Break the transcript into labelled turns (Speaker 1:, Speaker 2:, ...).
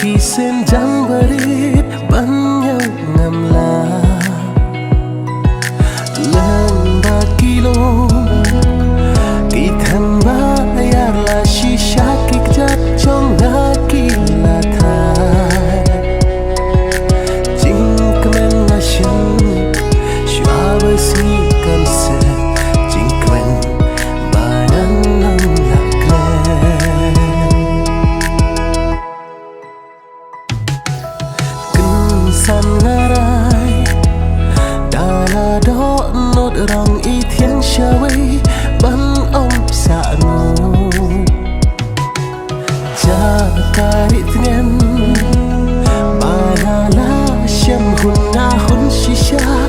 Speaker 1: sen jam berit banyak ngamla lembah kilo kitan bayar la shisha kikjat chong ngaki la thai jing kemen la shin shua besi kan se jing kemen banan lang la kle san ngarai dala do nốt rong y thiên shawi ban om sa no cha karit ngen badala shem hun na hun shisha